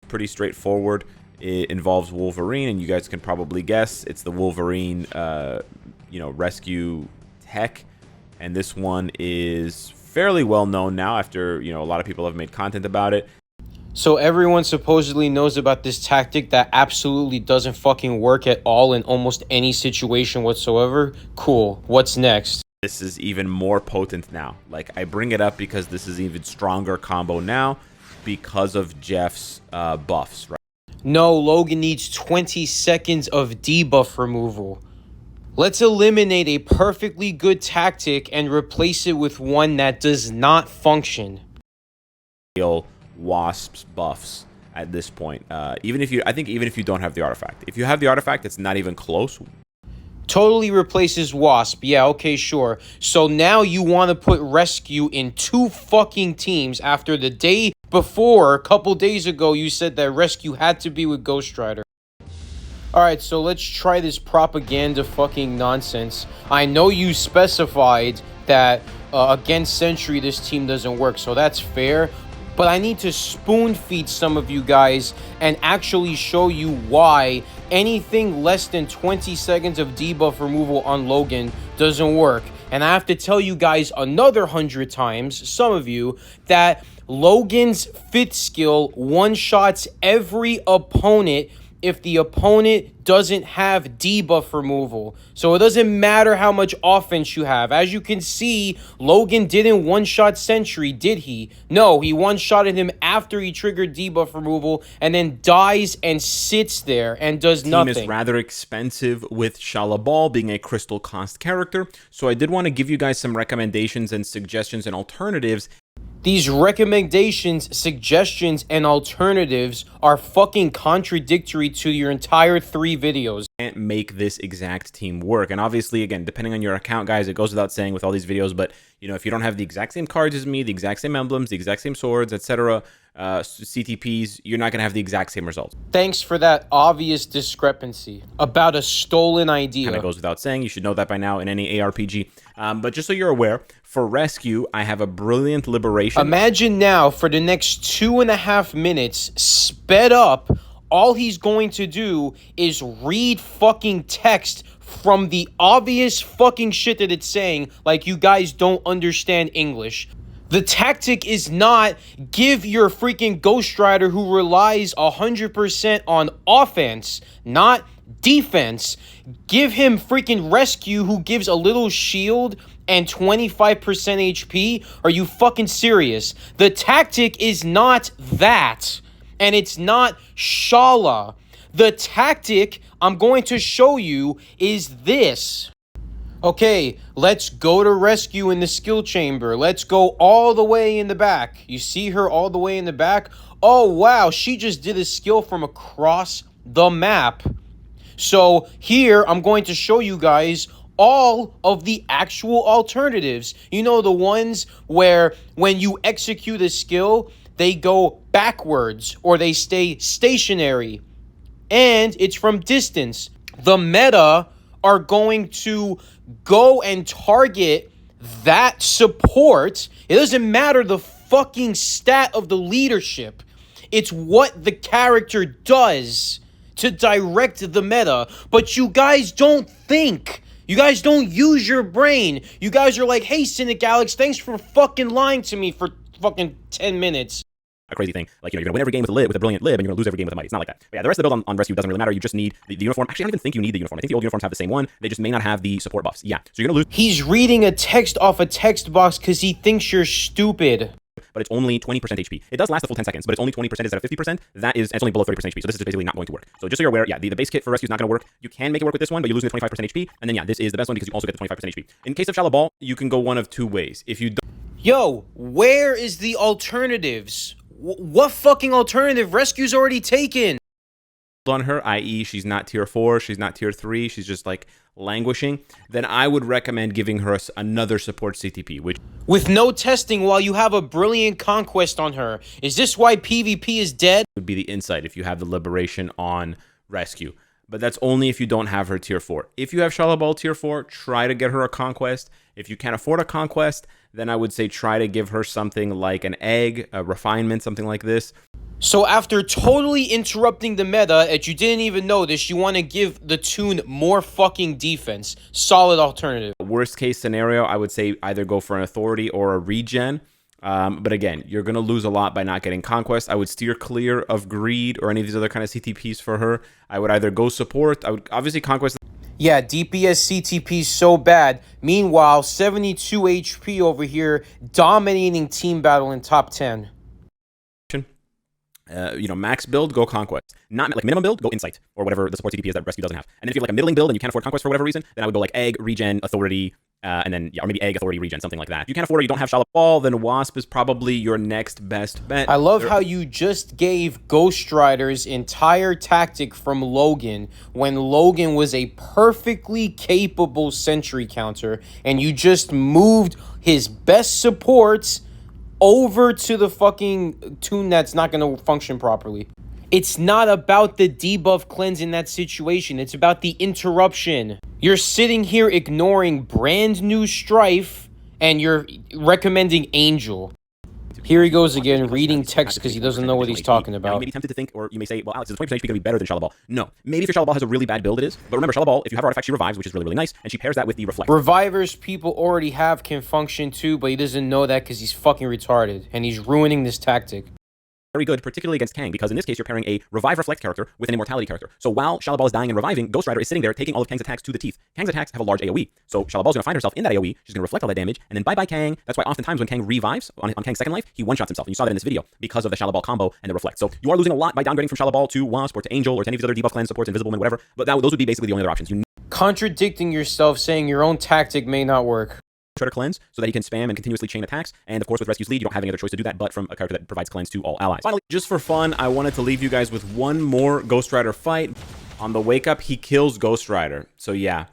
pretty straightforward. It involves Wolverine, and you guys can probably guess it's the Wolverine, rescue tech. And this one is fairly well known now after, a lot of people have made content about it. So everyone supposedly knows about this tactic that absolutely doesn't fucking work at all in almost any situation whatsoever. Cool. What's next? This is even more potent now. Like, I bring it up because this is even stronger combo now because of Jeff's buffs, right? No, Logan needs 20 seconds of debuff removal. Let's eliminate a perfectly good tactic and replace it with one that does not function. Wasp's buffs at this point. Even if you don't have the artifact. If you have the artifact, it's not even close. Totally replaces Wasp. Yeah, okay, sure. So now you want to put Rescue in 2 fucking teams after the day before, a couple days ago, you said that Rescue had to be with Ghost Rider. Alright, so let's try this propaganda fucking nonsense. I know you specified that against Sentry this team doesn't work, so that's fair. But I need to spoon feed some of you guys and actually show you why anything less than 20 seconds of debuff removal on Logan doesn't work. And I have to tell you guys another 100 times, some of you, that Logan's 5th skill one-shots every opponent if the opponent doesn't have debuff removal. So it doesn't matter how much offense you have. As you can see, Logan didn't one-shot Sentry, did he? No, he one-shotted him after he triggered debuff removal and then dies and sits there and does nothing. Team is rather expensive with Shalabal being a crystal cost character, so I did want to give you guys some recommendations and suggestions and alternatives. These recommendations, suggestions, and alternatives are fucking contradictory to your entire 3 videos. Can't make this exact team work. And obviously, again, depending on your account, guys, it goes without saying with all these videos, but, if you don't have the exact same cards as me, the exact same emblems, the exact same swords, etc., CTPs, you're not going to have the exact same results. Thanks for that obvious discrepancy about a stolen idea. Kind of goes without saying. You should know that by now in any ARPG. But just so you're aware, for Rescue, I have a brilliant liberation. Imagine now, for the next 2.5 minutes, sped up, all he's going to do is read fucking text from the obvious fucking shit that it's saying, like you guys don't understand English. The tactic is not give your freaking Ghost Rider who relies 100% on offense, not defense. Give him freaking Rescue who gives a little shield and 25% HP. Are you fucking serious? The tactic is not that. And it's not Shala. The tactic I'm going to show you is this. Okay, let's go to Rescue in the skill chamber. Let's go all the way in the back. You see her all the way in the back? Oh, wow, she just did a skill from across the map. So here, I'm going to show you guys all of the actual alternatives. You know, the ones where when you execute a skill, they go backwards or they stay stationary. And it's from distance. The meta are going to go and target that support. It doesn't matter the fucking stat of the leadership. It's what the character does to direct the meta. But you guys don't think. You guys don't use your brain. You guys are like, hey, Cynic Alex, thanks for fucking lying to me for fucking 10 minutes. A crazy thing, like, you're gonna win every game with a brilliant lib, and you're gonna lose every game with a might. It's not like that. But yeah, the rest of the build on Rescue doesn't really matter. You just need the uniform. Actually, I don't even think you need the uniform. I think the old uniforms have the same one. They just may not have the support buffs. Yeah, so you're gonna lose. He's reading a text off a text box because he thinks you're stupid. But it's only 20% HP. It does last the full 10 seconds, but it's only 20% instead of 50%. It's only below 30% HP. So this is basically not going to work. So just so you're aware, yeah, the base kit for Rescue is not going to work. You can make it work with this one, but you're losing the 25% HP. And then yeah, this is the best one because you also get the 25% HP. In case of Shallow Ball, you can go one of 2 ways. If you don't. Yo, where is the alternatives? What fucking alternative? Rescue's already taken. On her, i.e. she's not tier 4, she's not tier 3, she's just like languishing, then I would recommend giving her another support CTP, which with no testing while you have a brilliant conquest on her. Is this why PvP is dead? Would be the insight if you have the liberation on Rescue. But that's only if you don't have her tier 4. If you have Shalabal tier 4, try to get her a conquest. If you can't afford a conquest, then I would say try to give her something like an egg, a refinement, something like this. So after totally interrupting the meta that you didn't even notice, you want to give the Toon more fucking defense. Solid alternative. Worst case scenario, I would say either go for an authority or a regen. But again, you're going to lose a lot by not getting Conquest. I would steer clear of Greed or any of these other kind of CTPs for her. I would either go support. I would obviously Conquest. Yeah, DPS CTP so bad. Meanwhile, 72 HP over here, dominating team battle in top 10. Max build, go Conquest. Not like minimum build, go Insight or whatever the support CTP is that Rescue doesn't have. And then if you have like a middling build and you can't afford Conquest for whatever reason, then I would go like Egg, Regen, Authority, and then or maybe Egg, Authority, Regen, something like that. If you can't afford it, you don't have Shallow Ball, then Wasp is probably your next best bet. I love how you just gave Ghost Rider's entire tactic from Logan when Logan was a perfectly capable sentry counter, and you just moved his best supports over to the fucking Toon that's not going to function properly. It's not about the debuff cleanse in that situation. It's about the interruption. You're sitting here ignoring brand new Strife, and you're recommending Angel. Here he goes again, reading text because he doesn't know what he's talking about. You may be tempted to think, or you may say, well, Alex, is 20% HP going to be better than Shallow Ball? No. Maybe if your Shallow Ball has a really bad build, it is. But remember, Shallow Ball, if you have Artifact, she revives, which is really, really nice, and she pairs that with the Reflect. Revivers people already have can function too, but he doesn't know that because he's fucking retarded, and he's ruining this tactic. Very good, particularly against Kang, because in this case, you're pairing a Revive Reflect character with an Immortality character. So while Shallow Ball is dying and reviving, Ghost Rider is sitting there taking all of Kang's attacks to the teeth. Kang's attacks have a large AoE, so Shallow Ball's going to find herself in that AoE, she's going to reflect all that damage, and then bye-bye Kang. That's why oftentimes when Kang revives on Kang's second life, he one-shots himself, and you saw that in this video, because of the Shallow Ball combo and the Reflect. So you are losing a lot by downgrading from Shallow Ball to Wasp, or to Angel, or to any of these other debuff clan supports, Invisible Man, whatever, but those would be basically the only other options. Contradicting yourself, saying your own tactic may not work. Shredder cleanse so that he can spam and continuously chain attacks, and of course with Rescue's lead you don't have any other choice to do that but from a character that provides cleanse to all allies. Finally, just for fun, I wanted to leave you guys with one more Ghost Rider fight. On the wake up, he kills Ghost Rider. So yeah,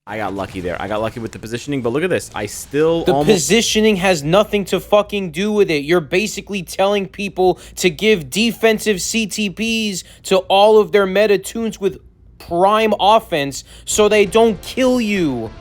I got lucky there. I got lucky with the positioning, but look at this. I still The positioning has nothing to fucking do with it. You're basically telling people to give defensive CTPs to all of their meta tunes with prime offense so they don't kill you.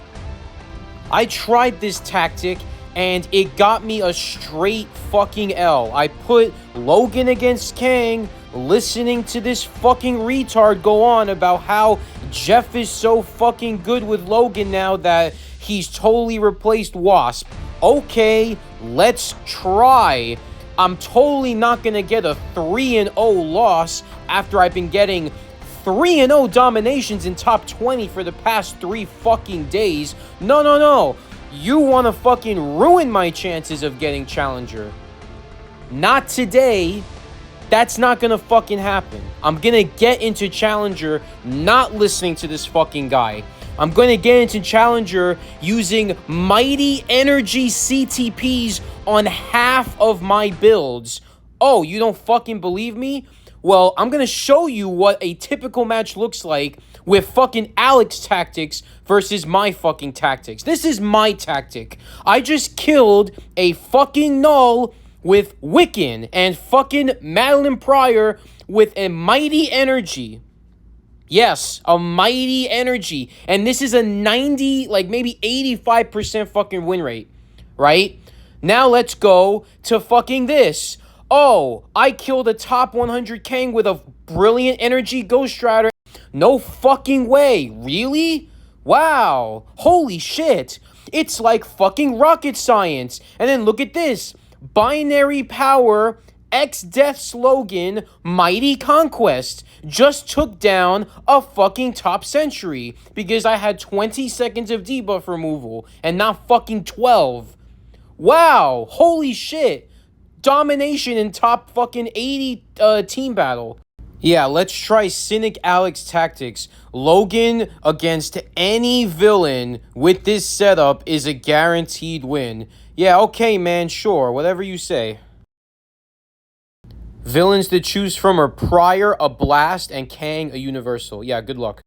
I tried this tactic, and it got me a straight fucking L. I put Logan against Kang, listening to this fucking retard go on about how Jeff is so fucking good with Logan now that he's totally replaced Wasp. Okay, let's try. I'm totally not gonna get a 3-0 loss after I've been getting 3-0 dominations in top 20 for the past 3 fucking days. No. You want to fucking ruin my chances of getting Challenger. Not today. That's not gonna fucking happen. I'm gonna get into Challenger not listening to this fucking guy. I'm gonna get into Challenger using Mighty Energy CTPs on half of my builds. Oh, you don't fucking believe me? Well, I'm going to show you what a typical match looks like with fucking Alex tactics versus my fucking tactics. This is my tactic. I just killed a fucking Null with Wiccan and fucking Madeline Pryor with a Mighty Energy. Yes, a Mighty Energy. And this is a 90, like maybe 85% fucking win rate, right? Now let's go to fucking this. Oh, I killed a top 100 Kang with a brilliant energy Ghost Rider. No fucking way. Really? Wow. Holy shit. It's like fucking rocket science. And then look at this. Binary Power, X-Death Slogan, Mighty Conquest. Just took down a fucking top century because I had 20 seconds of debuff removal and not fucking 12. Wow. Holy shit. Domination in top fucking 80 team battle. Yeah, let's try Cynic Alex tactics. Logan against any villain with this setup is a guaranteed win. Yeah, okay, man, sure, whatever you say. Villains to choose from are Pryor, a Blast, and Kang, a Universal. Yeah, good luck.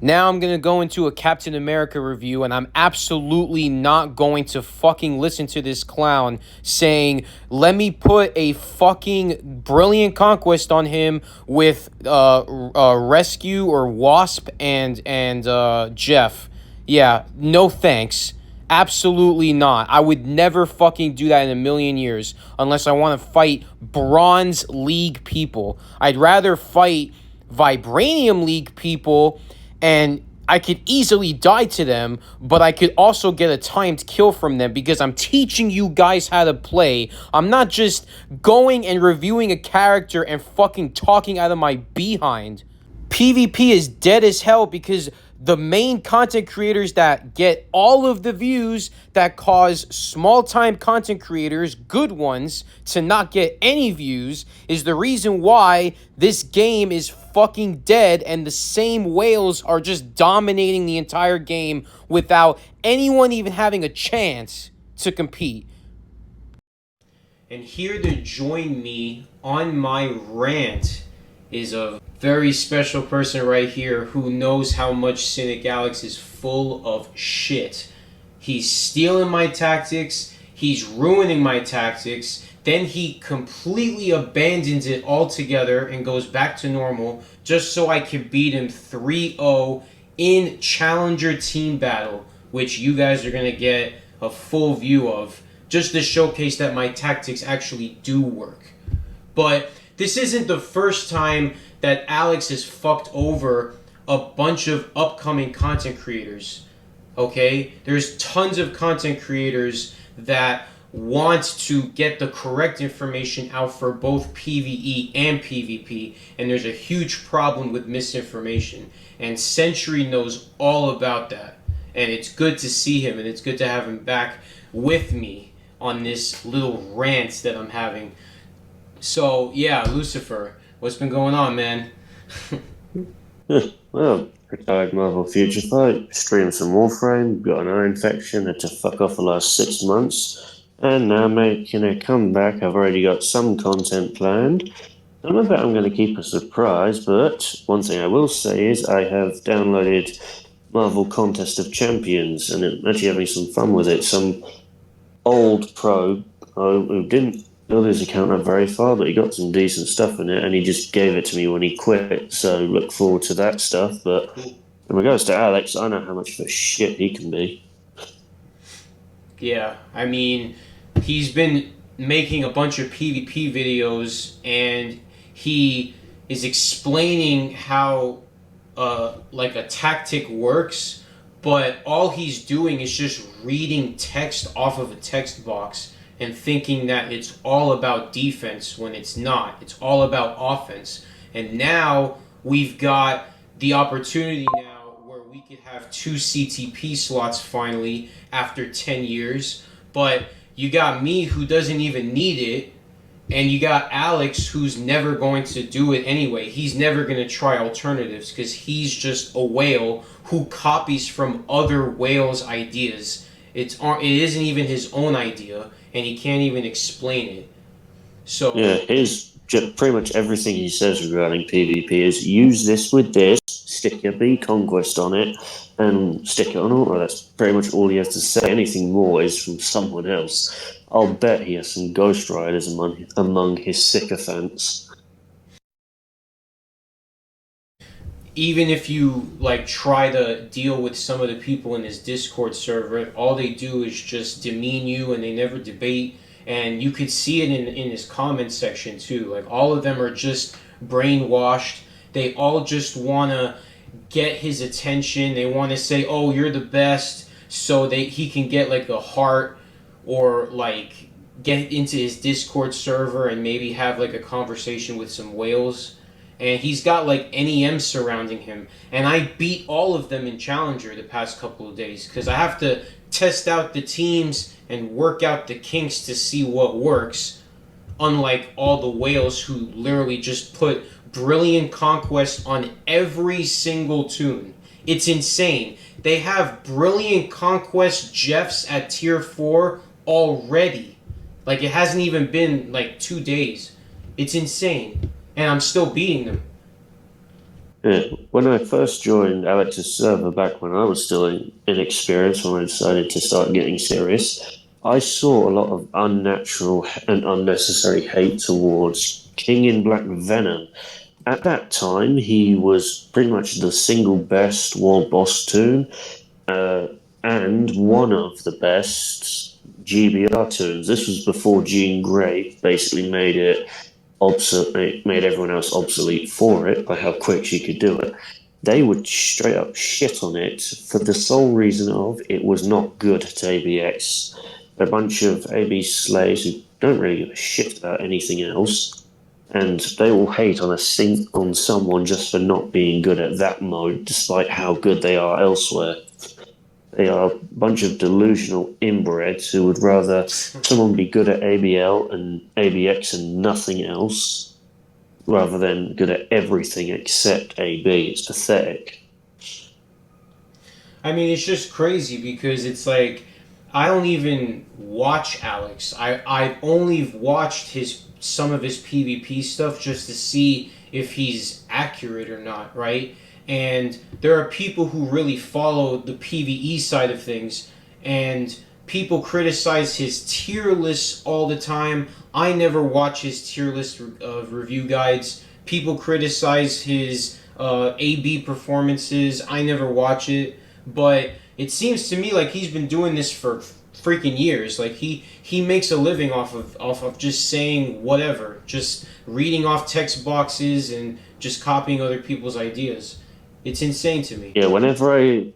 Now I'm going to go into a Captain America review, and I'm absolutely not going to fucking listen to this clown saying, let me put a fucking brilliant conquest on him with Rescue or Wasp and Jeff. Yeah, no thanks. Absolutely not. I would never fucking do that in a million years unless I want to fight Bronze League people. I'd rather fight Vibranium League people, and I could easily die to them, but I could also get a timed kill from them because I'm teaching you guys how to play. I'm not just going and reviewing a character and fucking talking out of my behind. PvP is dead as hell because the main content creators that get all of the views that cause small-time content creators, good ones, to not get any views is the reason why this game is fucking dead and the same whales are just dominating the entire game without anyone even having a chance to compete. And here to join me on my rant is a very special person right here who knows how much Cynic Alex is full of shit. He's stealing my tactics, he's ruining my tactics, then he completely abandons it altogether and goes back to normal just so I can beat him 3-0 in Challenger Team Battle, which you guys are going to get a full view of, just to showcase that my tactics actually do work. But this isn't the first time that Alex has fucked over a bunch of upcoming content creators. Okay? There's tons of content creators that want to get the correct information out for both PvE and PvP, and there's a huge problem with misinformation. And Century knows all about that. And it's good to see him, and it's good to have him back with me on this little rant that I'm having. So, yeah, Lucifer, what's been going on, man? Well, retired Marvel Future Fight, streamed some Warframe, got an eye infection, had to fuck off the last 6 months, and now making a comeback. I've already got some content planned. Some of it I'm going to keep a surprise, but one thing I will say is I have downloaded Marvel Contest of Champions, and I'm actually having some fun with it. Some old pro who didn't build his account up very far, but he got some decent stuff in it, and he just gave it to me when he quit. So look forward to that stuff. But in regards to Alex, I know how much of a shit he can be. Yeah, I mean, he's been making a bunch of PvP videos, and he is explaining how like a tactic works, but all he's doing is just reading text off of a text box and thinking that it's all about defense when it's not. It's all about offense. And now we've got the opportunity now where we could have 2 CTP slots finally after 10 years. But you got me who doesn't even need it, and you got Alex who's never going to do it anyway. He's never going to try alternatives because he's just a whale who copies from other whales' ideas. It isn't even his own idea, and he can't even explain it. So Yeah, pretty much everything he says regarding PvP is use this with this, stick your B conquest on it, and stick it on auto. That's pretty much all he has to say. Anything more is from someone else. I'll bet he has some Ghost Riders among his sycophants. even if you like try to deal with some of the people in his Discord server, all they do is just demean you and they never debate. And you could see it in his comment section too. Like all of them are just brainwashed. They all just want to get his attention. They want to say, "Oh, you're the best," so he can get like a heart or like get into his Discord server and maybe have like a conversation with some whales. And he's got like NEM surrounding him. And I beat all of them in Challenger the past couple of days because I have to test out the teams and work out the kinks to see what works. Unlike all the whales who literally just put Brilliant Conquest on every single tune. It's insane. They have Brilliant Conquest Jeffs at tier 4 already. Like it hasn't even been like 2 days. It's insane. And I'm still beating them. Yeah. When I first joined Alex's server back when I was still inexperienced, when I decided to start getting serious, I saw a lot of unnatural and unnecessary hate towards King in Black Venom. At that time, he was pretty much the single best world boss tune. and one of the best GBR tunes. This was before Jean Grey basically made it obsolete, made everyone else obsolete for it by how quick she could do it. They would straight up shit on it for the sole reason of it was not good to ABX. A bunch of AB slaves who don't really give a shit about anything else, and they will hate on someone just for not being good at that mode, despite how good they are elsewhere. They are a bunch of delusional inbreds who would rather someone be good at ABL and ABX and nothing else, rather than good at everything except AB. It's pathetic. I mean, it's just crazy because it's like I don't even watch Alex. I've only watched some of his PvP stuff just to see if he's accurate or not, right? And there are people who really follow the PvE side of things, and people criticize his tier lists all the time. I never watch his tier list of review guides. People criticize his AB performances. I never watch it, but it seems to me like he's been doing this for freaking years. Like he makes a living off of just saying whatever, just reading off text boxes and just copying other people's ideas. It's insane to me. Yeah, whenever I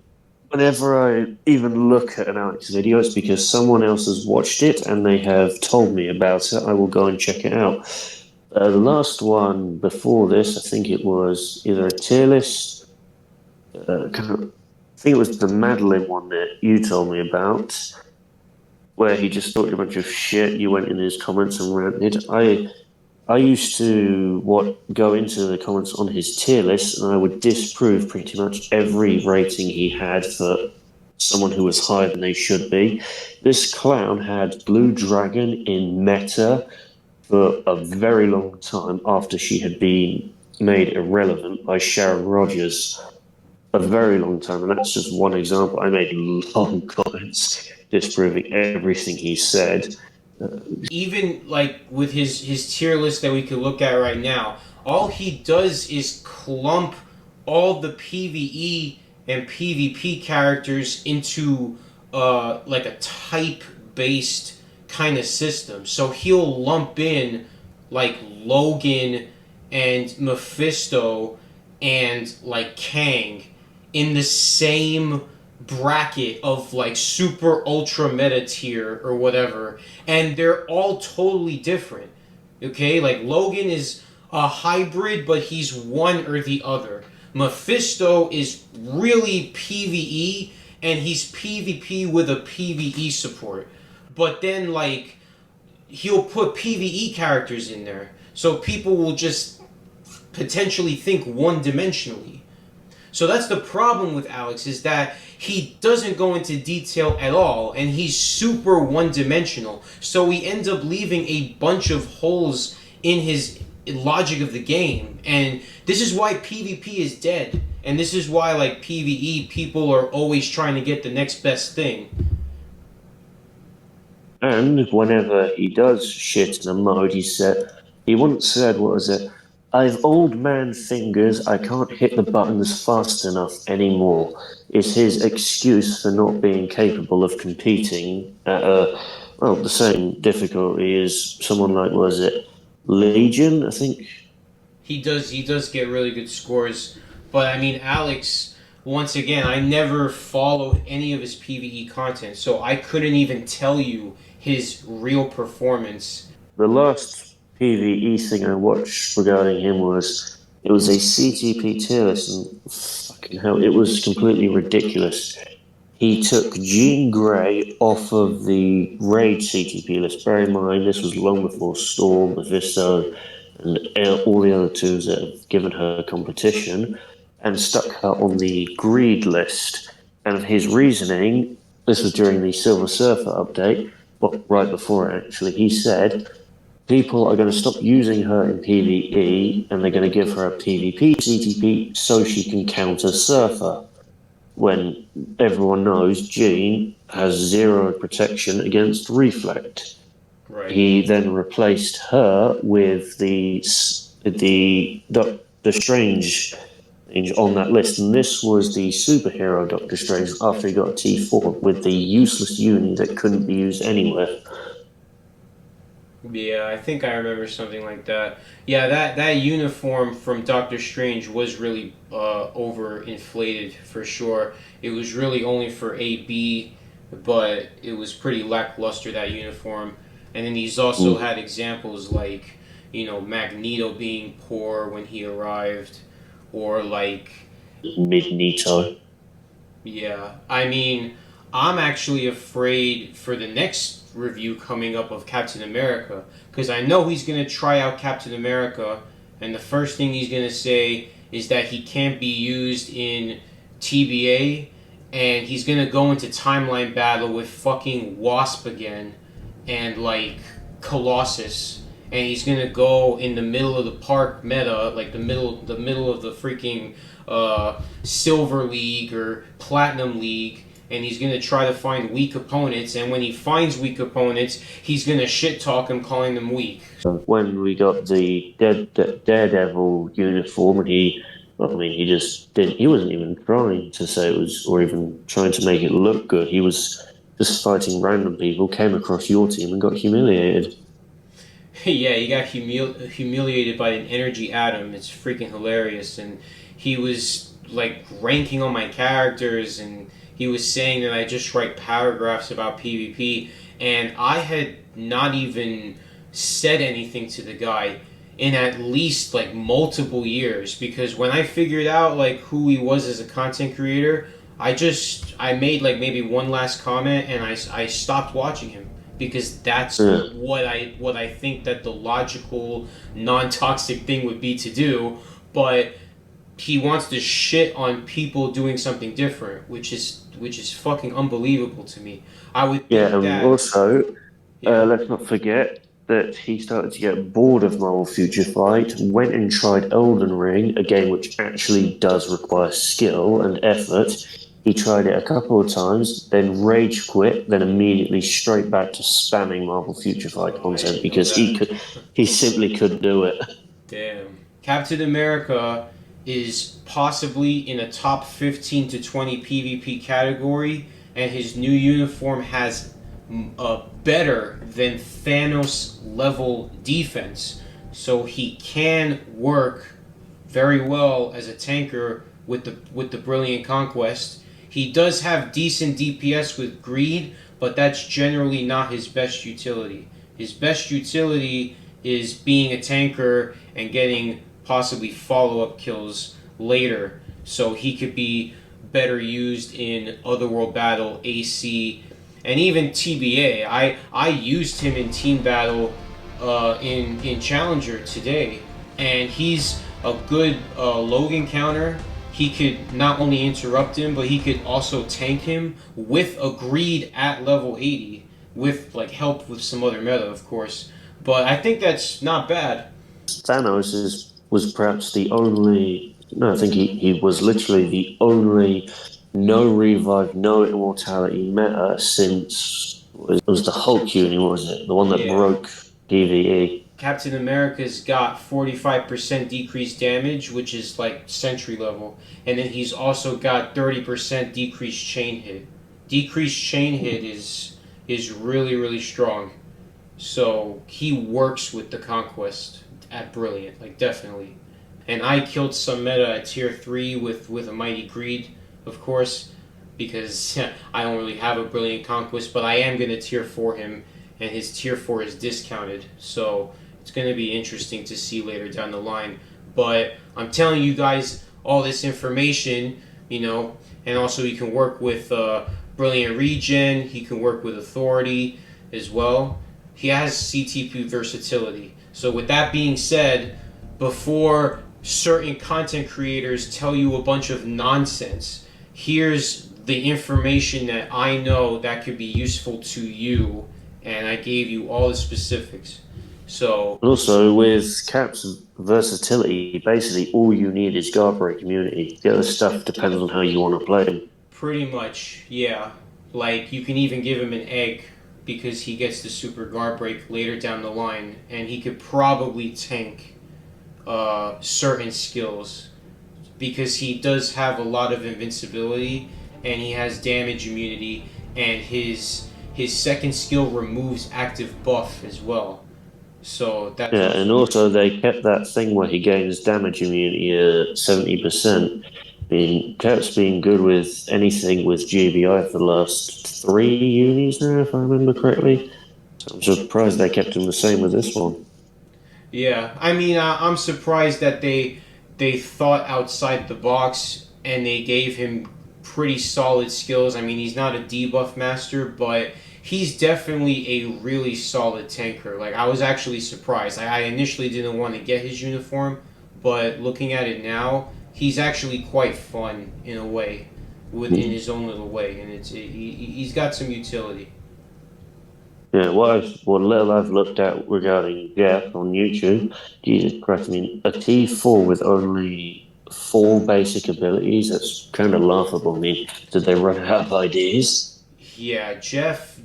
even look at an Alex video, it's because someone else has watched it and they have told me about it. I will go and check it out. The last one before this, I think it was either a tier list. I think it was the Madeline one that you told me about, where he just talked a bunch of shit. You went in his comments and ranted. I used to go into the comments on his tier list, and I would disprove pretty much every rating he had for someone who was higher than they should be. This clown had Blue Dragon in meta for a very long time after she had been made irrelevant by Sharon Rogers. A very long time, and that's just one example. I made long comments disproving everything he said. Even like with his tier list that we could look at right now, all he does is clump all the PvE and PvP characters into like a type based kind of system. So he'll lump in like Logan and Mephisto and like Kang in the same bracket of like super ultra meta tier or whatever, and they're all totally different. Okay, like Logan is a hybrid, but he's one or the other. Mephisto is really PvE, and he's PvP with a PvE support. But then like he'll put PvE characters in there, so people will just potentially think one dimensionally. So that's the problem with Alex, is that he doesn't go into detail at all, and he's super one-dimensional. So he ends up leaving a bunch of holes in his logic of the game, and this is why PvP is dead, and this is why like PvE people are always trying to get the next best thing. And whenever he does shit in a mode, he once said, what was it? I've old man fingers, I can't hit the buttons fast enough anymore, is his excuse for not being capable of competing at the same difficulty as someone like, was it, Legion, I think? He does get really good scores, but I mean Alex, once again, I never followed any of his PvE content, so I couldn't even tell you his real performance. The last PvE thing I watched regarding him it was a CTP tier list, and fucking hell, it was completely ridiculous. He took Jean Grey off of the raid CTP list. Bear in mind, this was long before Storm, Mephisto, and all the other twos that have given her competition, and stuck her on the greed list. And his reasoning, this was during the Silver Surfer update, well, right before it actually, he said, people are going to stop using her in PvE, and they're going to give her a PvP CTP so she can counter Surfer. When everyone knows Jean has 0 protection against Reflect. Right. He then replaced her with the Strange on that list, and this was the superhero Doctor Strange after he got a T4 with the useless uni that couldn't be used anywhere. Yeah, I think I remember something like that. Yeah, that uniform from Doctor Strange was really overinflated for sure. It was really only for AB, but it was pretty lackluster, that uniform. And then he's also had examples like, Magneto being poor when he arrived, or like, Magneto. yeah. I mean, I'm actually afraid for the next review coming up of Captain America, because I know he's going to try out Captain America, and the first thing he's going to say is that he can't be used in TBA, and he's going to go into timeline battle with fucking Wasp again, and like Colossus. And he's gonna go in the middle of the park meta, like the middle of the freaking Silver League or Platinum League, and he's gonna try to find weak opponents. And when he finds weak opponents, he's gonna shit talk them, calling them weak. When we got the Daredevil uniform, and he just didn't. He wasn't even trying to say it was, or even trying to make it look good. He was just fighting random people, came across your team, and got humiliated. Yeah, he got humiliated by an energy atom. It's freaking hilarious. And he was like ranking on my characters, and he was saying that I just write paragraphs about PvP, and I had not even said anything to the guy in at least like multiple years, because when I figured out like who he was as a content creator, I made like maybe one last comment, and I stopped watching him, because that's what I think that the logical, non-toxic thing would be to do. But he wants to shit on people doing something different, which is fucking unbelievable to me. I would think Yeah, and that. also, Yeah. let's not forget that he started to get bored of Marvel Future Fight, went and tried Elden Ring, a game which actually does require skill and effort. He tried it a couple of times, then rage quit, then immediately straight back to spamming Marvel Future Fight Oh, I content didn't know because that. he simply couldn't do it. Damn. Captain America is possibly in a top 15 to 20 PvP category, and his new uniform has a better than Thanos level defense. So he can work very well as a tanker with the Brilliant Conquest. He does have decent DPS with Greed, but that's generally not his best utility. His best utility is being a tanker and getting possibly follow-up kills later, so he could be better used in Otherworld Battle, AC, and even TBA. I used him in team battle in Challenger today, and he's a good Logan counter. He could not only interrupt him, but he could also tank him with a Greed at level 80, with like help with some other meta, of course. But I think that's not bad. Was perhaps the only. No, I think he was literally the only no revive, no immortality meta since it was the Hulk uni, what was it? The one that Yeah. broke PvE. Captain America's got 45% decreased damage, which is like sentry level. And then he's also got 30% decreased chain hit. Decreased chain hit is really, really strong. So he works with the Conquest at Brilliant, like definitely. And I killed some meta at tier 3 with a Mighty Greed, of course, because I don't really have a Brilliant Conquest, but I am going to tier 4 him, and his tier 4 is discounted. So it's going to be interesting to see later down the line. But I'm telling you guys all this information, and also he can work with Brilliant Regen, he can work with Authority as well. He has CTP versatility. So with that being said, before certain content creators tell you a bunch of nonsense, here's the information that I know that could be useful to you, and I gave you all the specifics. So And also with Cap's versatility, basically all you need is guard break immunity. The other stuff depends on how you want to play him. pretty much, yeah. Like you can even give him an egg, because he gets the super guard break later down the line, and he could probably tank certain skills, because he does have a lot of invincibility and he has damage immunity, and his second skill removes active buff as well. So that's Yeah, and also they kept that thing where he gains damage immunity at 70%. I mean, Cat's been good with anything with GBI for the last 3 unis now, if I remember correctly. So I'm surprised they kept him the same with this one. Yeah, I mean, I'm surprised that they thought outside the box and they gave him pretty solid skills. I mean, he's not a debuff master, but he's definitely a really solid tanker. Like, I was actually surprised. I initially didn't want to get his uniform, but looking at it now, he's actually quite fun in a way, within his own little way, and he's got some utility. Yeah, what little I've looked at regarding Jeff on YouTube, Jesus Christ, I mean, a T4 with only 4 basic abilities, that's kind of laughable. I mean, did they run out of ideas? Yeah, Jeff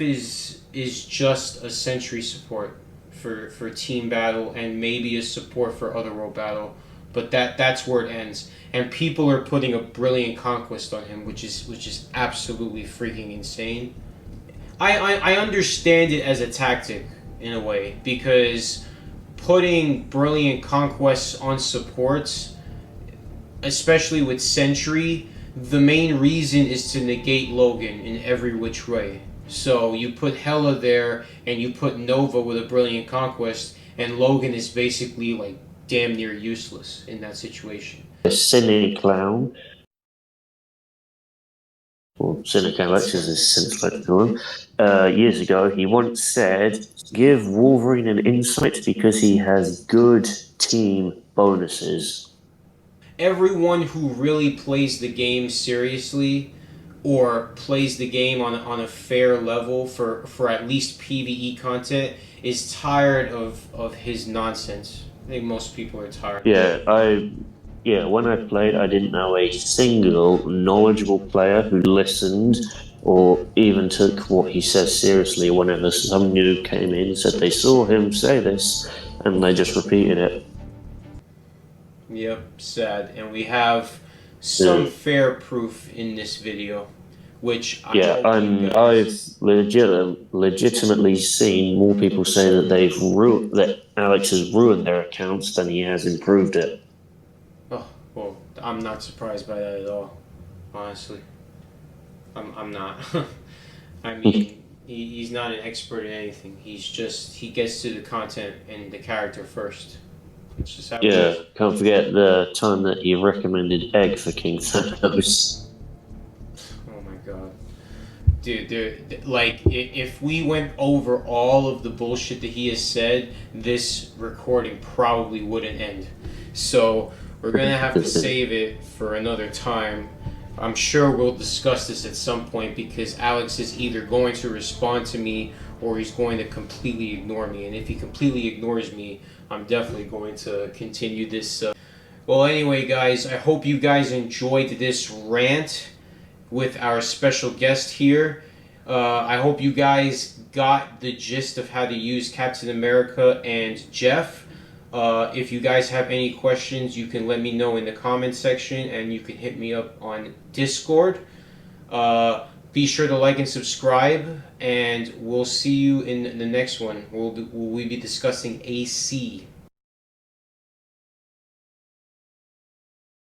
is just a sentry support for team battle and maybe a support for other world battle, but that's where it ends. And people are putting a brilliant conquest on him, which is absolutely freaking insane. I understand it as a tactic in a way, because putting brilliant conquests on supports, especially with Sentry, the main reason is to negate Logan in every which way. So you put Hela there and you put Nova with a brilliant conquest, and Logan is basically like damn near useless in that situation. A cynic clown, or cynic Alexis is cynic to him, years ago, he once said, give Wolverine an insight because he has good team bonuses. Everyone who really plays the game seriously, or plays the game on a fair level for at least PvE content, is tired of his nonsense. I think most people are tired. When I played, I didn't know a single knowledgeable player who listened or even took what he says seriously whenever some new came in and said they saw him say this and they just repeated it. Yep, sad. And we have some Yeah, fair proof in this video, which I yeah, hope you and I've guys. legitimately seen more people say that that Alex has ruined their accounts than he has improved it. Oh, well, I'm not surprised by that at all. Honestly, I'm not. I mean, he's not an expert in anything. He gets to the content and the character first. It's just how it Yeah, is. can't forget the time that he recommended egg for King Thanos. Oh my god. Dude, like, if we went over all of the bullshit that he has said, this recording probably wouldn't end. So, we're gonna have to save it for another time. I'm sure we'll discuss this at some point, because Alex is either going to respond to me or he's going to completely ignore me. And if he completely ignores me, I'm definitely going to continue this. Well, anyway, guys, I hope you guys enjoyed this rant with our special guest here. I hope you guys got the gist of how to use Captain America and Jeff. If you guys have any questions, you can let me know in the comment section, and you can hit me up on Discord. Be sure to like and subscribe, and we'll see you in the next one. We'll be discussing AC.